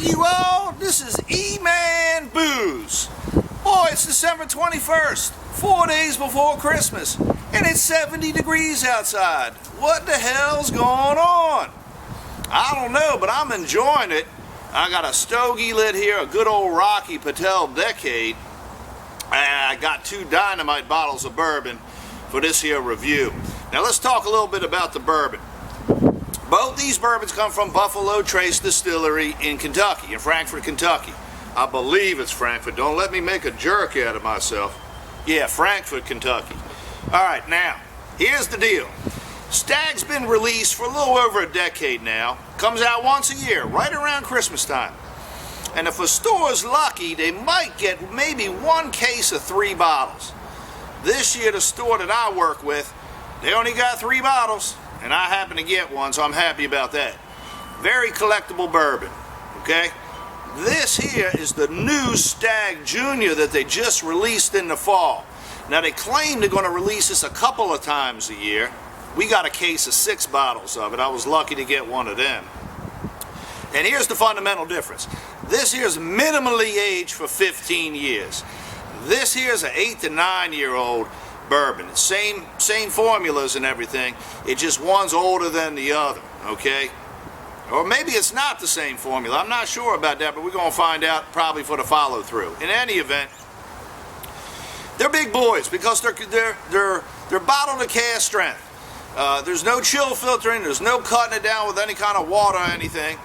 you all, this is E-Man Booze. Boy, it's December 21st, 4 days before Christmas, and it's 70 degrees outside. What the hell's going on? I don't know, but I'm enjoying it. I got a stogie lit here, a good old Rocky Patel Decade. I got 2 Dynamite bottles of bourbon for this here review. Now let's talk a little bit about the bourbon. Both these bourbons come from Buffalo Trace Distillery in Kentucky, in Frankfort, Kentucky. I believe it's Frankfort. Don't let me make a jerk out of myself. Yeah, Frankfort, Kentucky. All right, now, here's the deal. Stagg's been released for a little over a decade now. Comes out once a year, right around Christmas time. And if a store's lucky, they might get maybe 1 case of 3 bottles. This year, the store that I work with, they only got 3 bottles, and I happen to get one, so I'm happy about that. Very collectible bourbon, okay? This here is the new Stagg Jr. that they just released in the fall. Now, they claim they're going to release this a couple of times a year. We got a case of 6 bottles of it. I was lucky to get one of them. And here's the fundamental difference. This here's minimally aged for 15 years. This here's an 8 to 9 year old bourbon. Same formulas and everything. It just one's older than the other, okay? Or maybe it's not the same formula. I'm not sure about that, but we're going to find out probably for the follow through. In any event, they're big boys because they're bottled to cask strength. There's no chill filtering. There's no cutting it down with any kind of water or anything.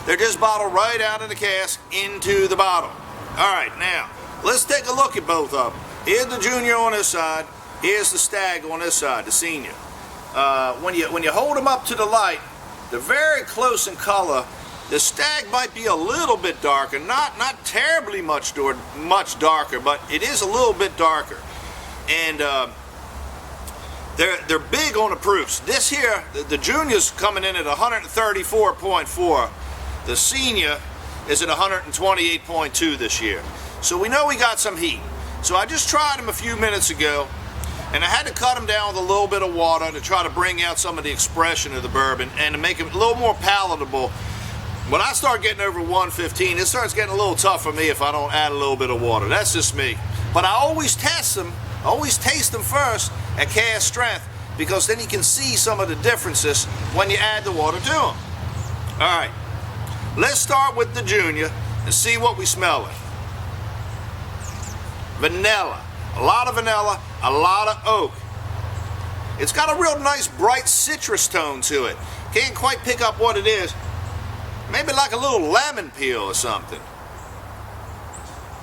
They're just bottled right out of the cask into the bottle. All right, now let's take a look at both of them. Here's the Junior on this side. Here's the Stagg on this side, the Senior. When you hold them up to the light, they're very close in color. The Stagg might be a little bit darker, not terribly much darker, but it is a little bit darker. And they're big on the proofs. This here, the Junior's coming in at 134.4. The Senior is at 128.2 this year. So we know we got some heat. So I just tried them a few minutes ago, and I had to cut them down with a little bit of water to try to bring out some of the expression of the bourbon and to make it a little more palatable. When I start getting over 115, it starts getting a little tough for me if I don't add a little bit of water. That's just me. But I always test them, always taste them first at cask strength, because then you can see some of the differences when you add the water to them. All right, let's start with the Junior and see what we smell like. Vanilla, a lot of vanilla, a lot of oak. It's got a real nice bright citrus tone to it. Can't quite pick up what it is. Maybe like a little lemon peel or something.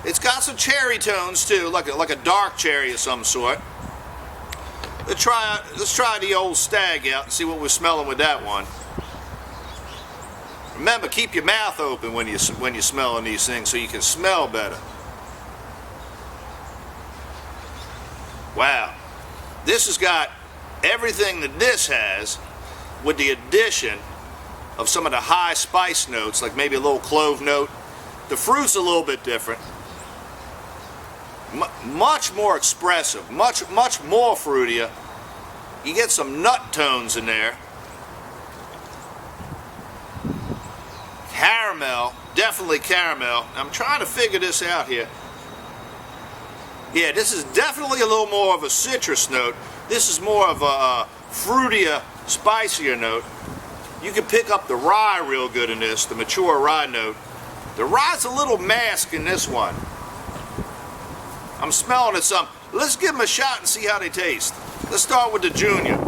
It's got some cherry tones too, like a dark cherry of some sort. Let's try the old Stagg out and see what we're smelling with that one. Remember, keep your mouth open when you're smelling these things so you can smell better. Wow, this has got everything that this has, with the addition of some of the high spice notes, like maybe a little clove note. The fruit's a little bit different. Much more expressive, much more fruitier. You get some nut tones in there. Caramel, definitely caramel. I'm trying to figure this out here. Yeah, this is definitely a little more of a citrus note. This is more of a fruitier, spicier note. You can pick up the rye real good in this, the mature rye note. The rye's a little masked in this one. I'm smelling it some. Let's give them a shot and see how they taste. Let's start with the Junior.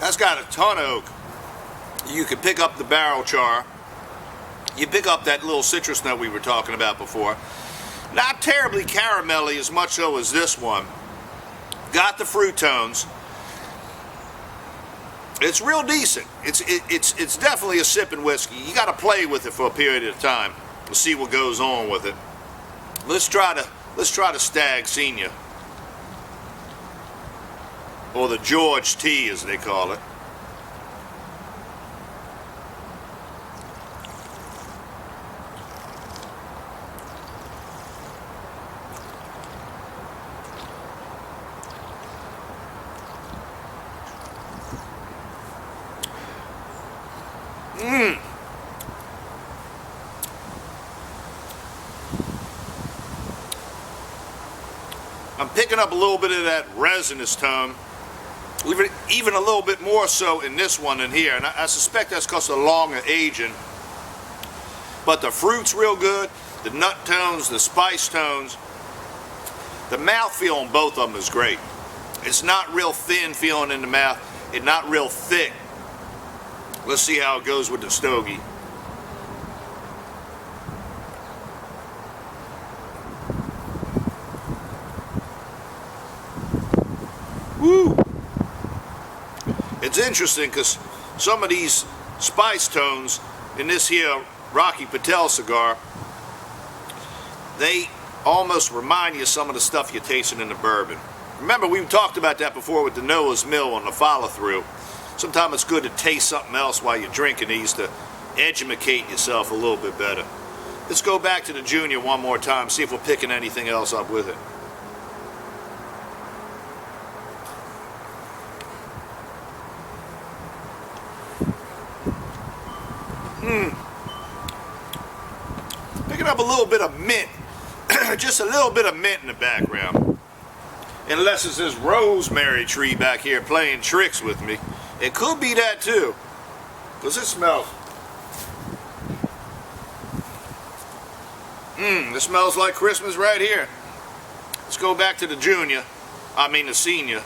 That's got a ton of oak. You can pick up the barrel char. You pick up that little citrus note we were talking about before. Not terribly caramelly as much so as this one. Got the fruit tones. It's real decent. It's definitely a sipping whiskey. You got to play with it for a period of time to see what goes on with it. Let's try the Stagg Senior. or the George tea as they call it. I'm picking up a little bit of that resinous tone, even a little bit more so in this one than here, and I suspect that's because of the longer aging. But the fruit's real good, the nut tones, the spice tones, the mouthfeel on both of them is great. It's not real thin feeling in the mouth, it's not real thick. Let's see how it goes with the stogie. Woo! It's interesting because some of these spice tones in this here Rocky Patel cigar, they almost remind you of some of the stuff you're tasting in the bourbon. Remember, we've talked about that before with the Noah's Mill on the follow-through. Sometimes it's good to taste something else while you're drinking these to educate yourself a little bit better. Let's go back to the Junior one more time, see if we're picking anything else up with it. Picking up a little bit of mint, just a little bit of mint in the background. Unless it's this rosemary tree back here playing tricks with me. It could be that too, because it smells. This smells like Christmas right here. Let's go back to the the senior.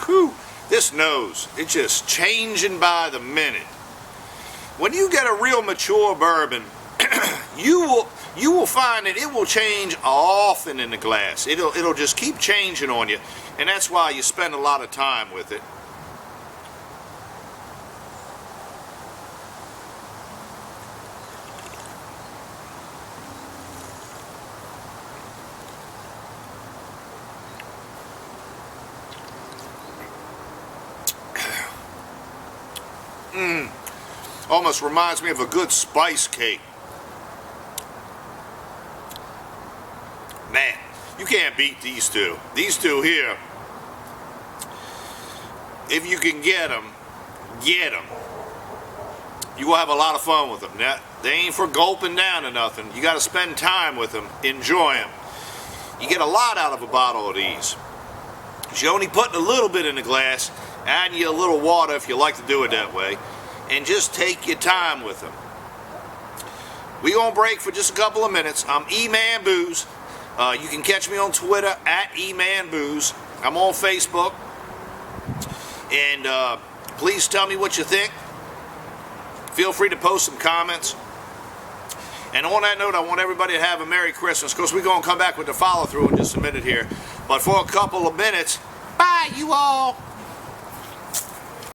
Whew, this nose, it's just changing by the minute. When you get a real mature bourbon, you will find that it will change often in the glass. It'll just keep changing on you, and that's why you spend a lot of time with it. Almost reminds me of a good spice cake. Man, you can't beat these two. These two here, if you can get them, get them. You will have a lot of fun with them. Now, they ain't for gulping down or nothing. You got to spend time with them, enjoy them. You get a lot out of a bottle of these. You're only putting a little bit in the glass, adding you a little water if you like to do it that way, and just take your time with them. We're going to break for just a couple of minutes. I'm E-Man Booze. You can catch me on Twitter at E-Man Booze. I'm on Facebook. And please tell me what you think. Feel free to post some comments. And on that note, I want everybody to have a Merry Christmas. Of course, we're going to come back with the follow-through in just a minute here. But for a couple of minutes, bye, you all.